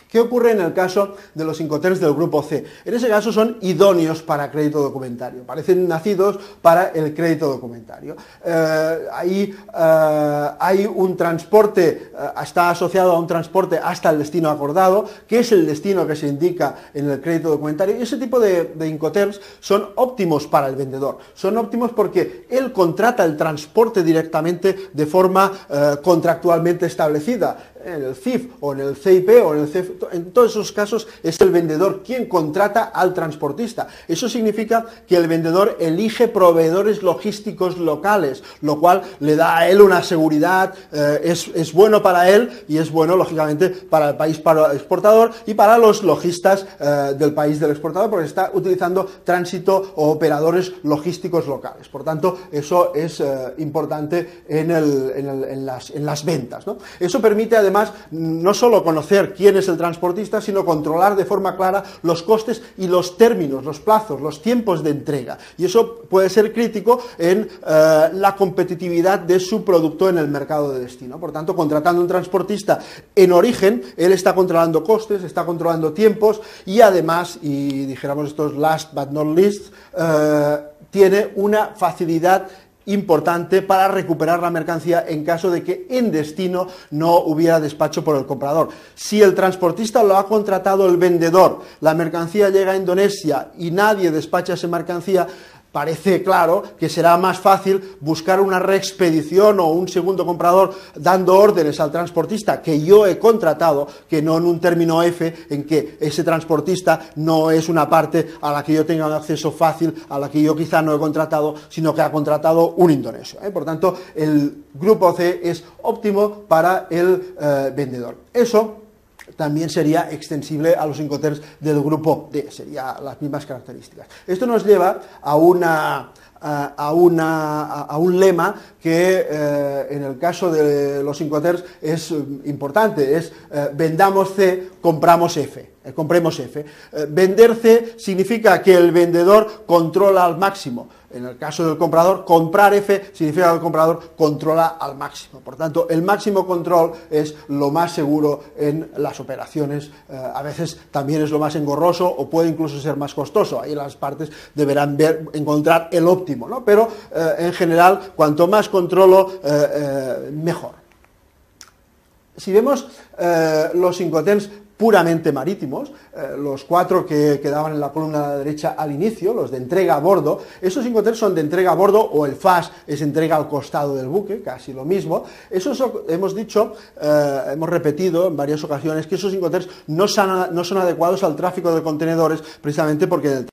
¿Qué ocurre en el caso de los Incoterms del grupo C? En ese caso son idóneos para crédito documentario, parecen nacidos para el crédito documentario. Hay un transporte, está asociado a un transporte hasta el destino acordado, que es el destino que se indica en el crédito documentario, y ese tipo de Incoterms son óptimos para el vendedor. Son óptimos porque él contrata el transporte directamente de forma contractualmente establecida. En el CIF o en el CIP o en el CIF, en todos esos casos es el vendedor quien contrata al transportista. Eso significa que el vendedor elige proveedores logísticos locales, lo cual le da a él una seguridad, es bueno para él y es bueno, lógicamente, para el país para el exportador y para los lojistas del país del exportador, porque está utilizando tránsito o operadores logísticos locales. Por tanto, eso es importante en las ventas, ¿no? Eso permite, además, no solo conocer quién es el transportista, sino controlar de forma clara los costes y los términos, los plazos, los tiempos de entrega. Y eso puede ser crítico en la competitividad de su producto en el mercado de destino. Por tanto, contratando un transportista en origen, él está controlando costes, está controlando tiempos y además, y dijéramos esto es last but not least, tiene una facilidad importante para recuperar la mercancía en caso de que en destino no hubiera despacho por el comprador. Si el transportista lo ha contratado el vendedor, la mercancía llega a Indonesia y nadie despacha esa mercancía, parece claro que será más fácil buscar una reexpedición o un segundo comprador dando órdenes al transportista que yo he contratado, que no en un término F en que ese transportista no es una parte a la que yo tenga un acceso fácil, a la que yo quizá no he contratado, sino que ha contratado un indonesio. Por tanto, el grupo C es óptimo para el vendedor. Eso también sería extensible a los Incoterms del grupo D, serían las mismas características. Esto nos lleva a un lema que en el caso de los Incoterms es importante, es vendamos C, compramos F. Compremos F. Vender C significa que el vendedor controla al máximo. En el caso del comprador, comprar F significa que el comprador controla al máximo. Por tanto, el máximo control es lo más seguro en las operaciones. A veces también es lo más engorroso o puede incluso ser más costoso. Ahí las partes deberán encontrar el óptimo, ¿no? Pero en general, cuanto más controlo, mejor. Si vemos los Incoterms puramente marítimos, los 4 que quedaban en la columna de la derecha al inicio, los de entrega a bordo, esos Incoterms son de entrega a bordo, o el FAS es entrega al costado del buque, casi lo mismo. Esos hemos dicho, hemos repetido en varias ocasiones que esos Incoterms no son adecuados al tráfico de contenedores, precisamente porque en el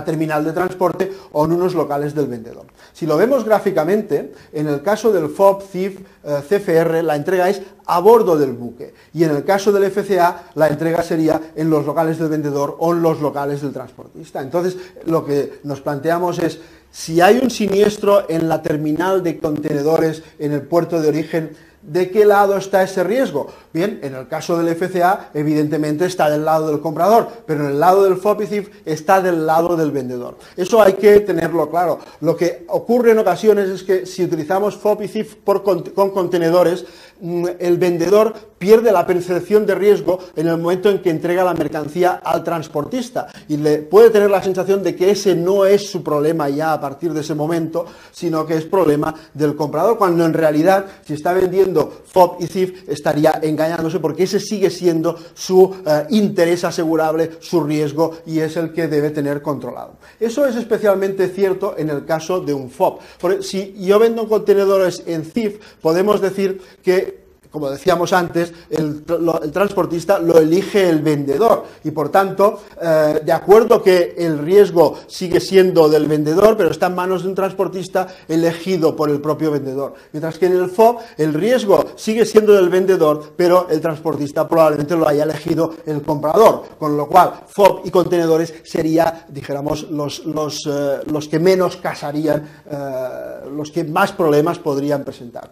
terminal de transporte o en unos locales del vendedor. Si lo vemos gráficamente, en el caso del FOB, CIF, CFR, la entrega es a bordo del buque, y en el caso del FCA la entrega sería en los locales del vendedor o en los locales del transportista. Entonces, lo que nos planteamos es, si hay un siniestro en la terminal de contenedores en el puerto de origen, ¿de qué lado está ese riesgo? Bien, en el caso del FCA, evidentemente está del lado del comprador, pero en el lado del FOB y CIF está del lado del vendedor. Eso hay que tenerlo claro. Lo que ocurre en ocasiones es que si utilizamos FOB y CIF con contenedores, el vendedor pierde la percepción de riesgo en el momento en que entrega la mercancía al transportista y le puede tener la sensación de que ese no es su problema ya a partir de ese momento, sino que es problema del comprador, cuando en realidad, si está vendiendo FOB y CIF, estaría engañándose, porque ese sigue siendo su interés asegurable, su riesgo, y es el que debe tener controlado. Eso es especialmente cierto en el caso de un FOB. Porque si yo vendo contenedores en CIF, podemos decir que, como decíamos antes, el transportista lo elige el vendedor y, por tanto, de acuerdo que el riesgo sigue siendo del vendedor, pero está en manos de un transportista elegido por el propio vendedor. Mientras que en el FOB el riesgo sigue siendo del vendedor, pero el transportista probablemente lo haya elegido el comprador, con lo cual FOB y contenedores sería, dijéramos, los que menos casarían, los que más problemas podrían presentar.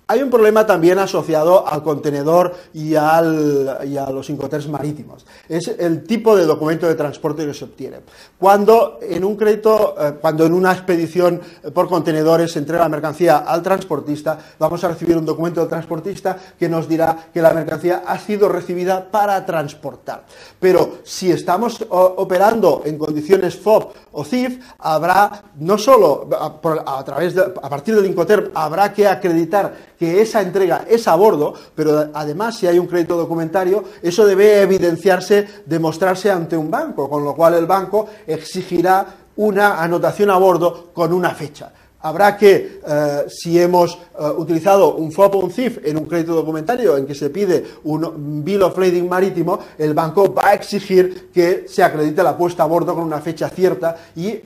Hay un problema también asociado al contenedor y a los Incoterms marítimos. Es el tipo de documento de transporte que se obtiene. Cuando en un crédito, cuando en una expedición por contenedores se entrega la mercancía al transportista, vamos a recibir un documento del transportista que nos dirá que la mercancía ha sido recibida para transportar. Pero si estamos operando en condiciones FOB o CIF, habrá no solo a partir del Incoterm habrá que acreditar que esa entrega es a bordo, pero además si hay un crédito documentario, eso debe evidenciarse, demostrarse ante un banco, con lo cual el banco exigirá una anotación a bordo con una fecha. Habrá que, si hemos utilizado un FOB o un CIF en un crédito documentario en que se pide un Bill of Lading marítimo, el banco va a exigir que se acredite la puesta a bordo con una fecha cierta y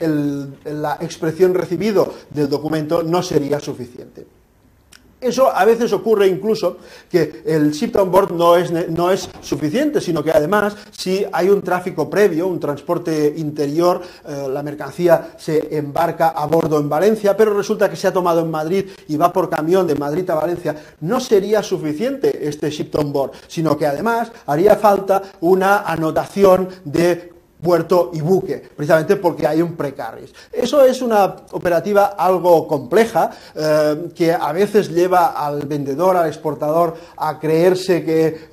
la expresión recibido del documento no sería suficiente. Eso a veces ocurre incluso que el ship on board no es suficiente, sino que además si hay un tráfico previo, un transporte interior, la mercancía se embarca a bordo en Valencia, pero resulta que se ha tomado en Madrid y va por camión de Madrid a Valencia, no sería suficiente este ship on board, sino que además haría falta una anotación de puerto y buque, precisamente porque hay un precarris. Eso es una operativa algo compleja, que a veces lleva al vendedor, al exportador, a creerse que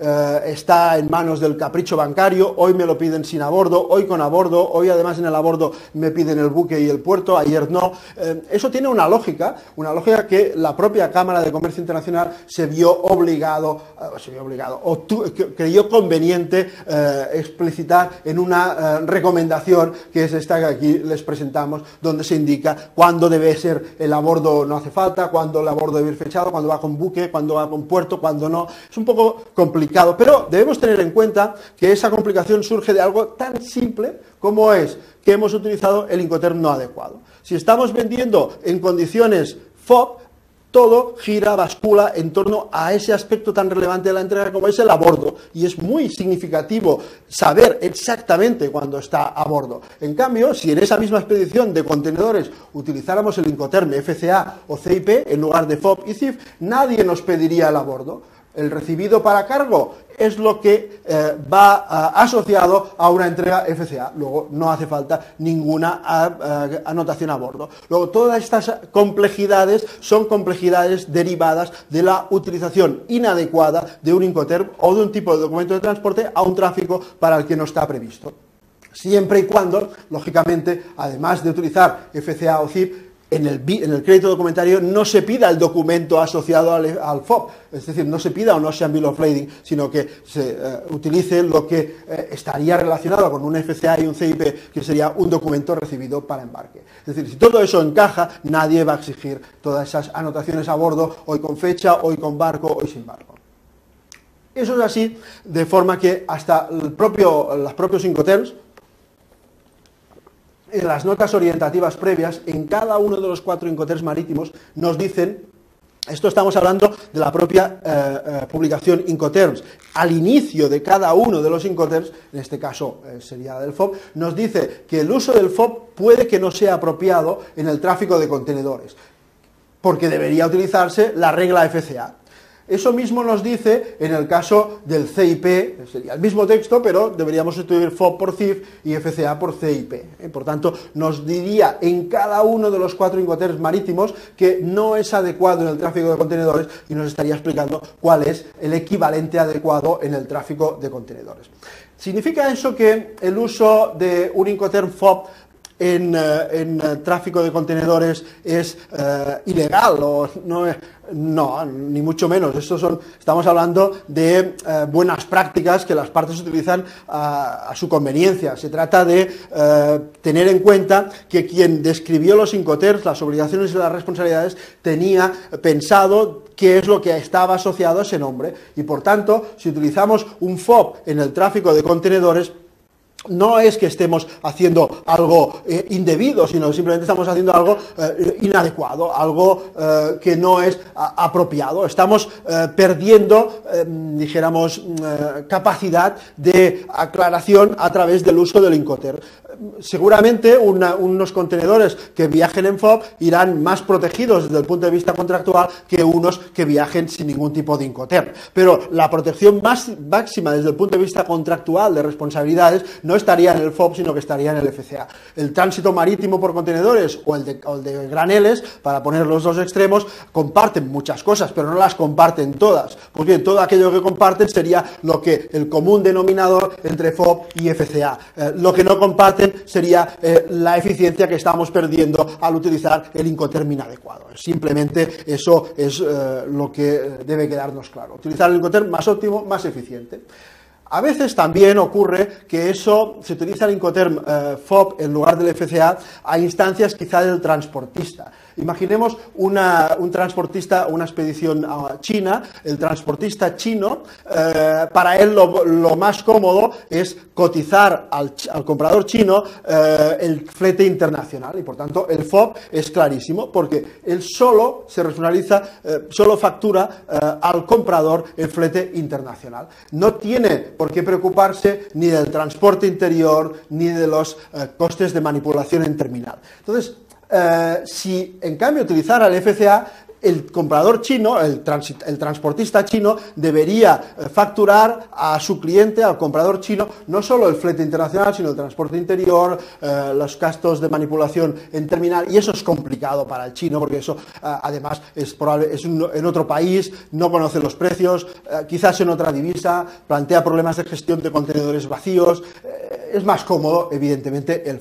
está en manos del capricho bancario. Hoy me lo piden sin abordo, hoy con abordo, hoy además en el abordo me piden el buque y el puerto, ayer no. Eso tiene una lógica que la propia Cámara de Comercio Internacional se vio obligado o creyó conveniente explicitar en una recomendación, que es esta que aquí les presentamos, donde se indica cuándo debe ser el abordo, no hace falta, cuándo el abordo debe ir fechado, cuándo va con buque, cuándo va con puerto, cuándo no. Es un poco complicado, pero debemos tener en cuenta que esa complicación surge de algo tan simple como es que hemos utilizado el Incoterm no adecuado. Si estamos vendiendo en condiciones FOB, todo gira, bascula en torno a ese aspecto tan relevante de la entrega como es el abordo, y es muy significativo saber exactamente cuándo está a bordo. En cambio, si en esa misma expedición de contenedores utilizáramos el Incoterm FCA o CIP en lugar de FOB y CIF, nadie nos pediría el abordo. El recibido para cargo es lo que va asociado a una entrega FCA. Luego no hace falta ninguna anotación a bordo. Luego todas estas complejidades son complejidades derivadas de la utilización inadecuada de un Incoterm o de un tipo de documento de transporte a un tráfico para el que no está previsto. Siempre y cuando, lógicamente, además de utilizar FCA o CIP, en el crédito documentario no se pida el documento asociado al FOB, es decir, no se pida un Ocean Bill of Lading, sino que se utilice lo que estaría relacionado con un FCA y un CIP, que sería un documento recibido para embarque. Es decir, si todo eso encaja, nadie va a exigir todas esas anotaciones a bordo, hoy con fecha, hoy con barco, hoy sin barco. Eso es así, de forma que hasta los propios Incoterms, en las notas orientativas previas, en cada uno de los 4 Incoterms marítimos nos dicen, esto estamos hablando de la propia publicación Incoterms, al inicio de cada uno de los Incoterms, en este caso sería del FOB, nos dice que el uso del FOB puede que no sea apropiado en el tráfico de contenedores, porque debería utilizarse la regla FCA. Eso mismo nos dice en el caso del CIP, sería el mismo texto, pero deberíamos sustituir FOB por CIF y FCA por CIP. Por tanto, nos diría en cada uno de los 4 Incoterms marítimos que no es adecuado en el tráfico de contenedores y nos estaría explicando cuál es el equivalente adecuado en el tráfico de contenedores. ¿Significa eso que el uso de un Incoterm FOB en tráfico de contenedores es ilegal o no? No, ni mucho menos. Estamos hablando de buenas prácticas que las partes utilizan a su conveniencia. Se trata de tener en cuenta que quien describió los Incoterms, las obligaciones y las responsabilidades, tenía pensado qué es lo que estaba asociado a ese nombre. Y por tanto, si utilizamos un FOB en el tráfico de contenedores, no es que estemos haciendo algo indebido, sino simplemente estamos haciendo algo inadecuado, algo que no es apropiado. Estamos perdiendo, dijéramos, capacidad de aclaración a través del uso del Incoterm. Seguramente unos contenedores que viajen en FOB irán más protegidos desde el punto de vista contractual que unos que viajen sin ningún tipo de Incoterm. Pero la protección máxima desde el punto de vista contractual de responsabilidades no estaría en el FOB, sino que estaría en el FCA. El tránsito marítimo por contenedores o el de graneles, para poner los dos extremos, comparten muchas cosas, pero no las comparten todas. Pues bien, todo aquello que comparten sería lo que el común denominador entre FOB y FCA. Lo que no comparten sería la eficiencia que estamos perdiendo al utilizar el Incoterm inadecuado. Simplemente eso es lo que debe quedarnos claro. Utilizar el Incoterm más óptimo, más eficiente. A veces también ocurre que se utiliza el Incoterm FOB en lugar del FCA a instancias quizá del transportista. Imaginemos un transportista, una expedición a China. El transportista chino, para él lo más cómodo es cotizar al comprador chino el flete internacional, y por tanto el FOB es clarísimo, porque él solo se regionaliza, solo factura al comprador el flete internacional. No tiene por qué preocuparse ni del transporte interior ni de los costes de manipulación en terminal. Entonces, si en cambio utilizara el FCA, el comprador chino, el transportista chino, debería facturar a su cliente, al comprador chino, no solo el flete internacional, sino el transporte interior, los gastos de manipulación en terminal, y eso es complicado para el chino, porque eso además es en otro país, no conoce los precios, quizás en otra divisa, plantea problemas de gestión de contenedores vacíos. Es más cómodo, evidentemente, el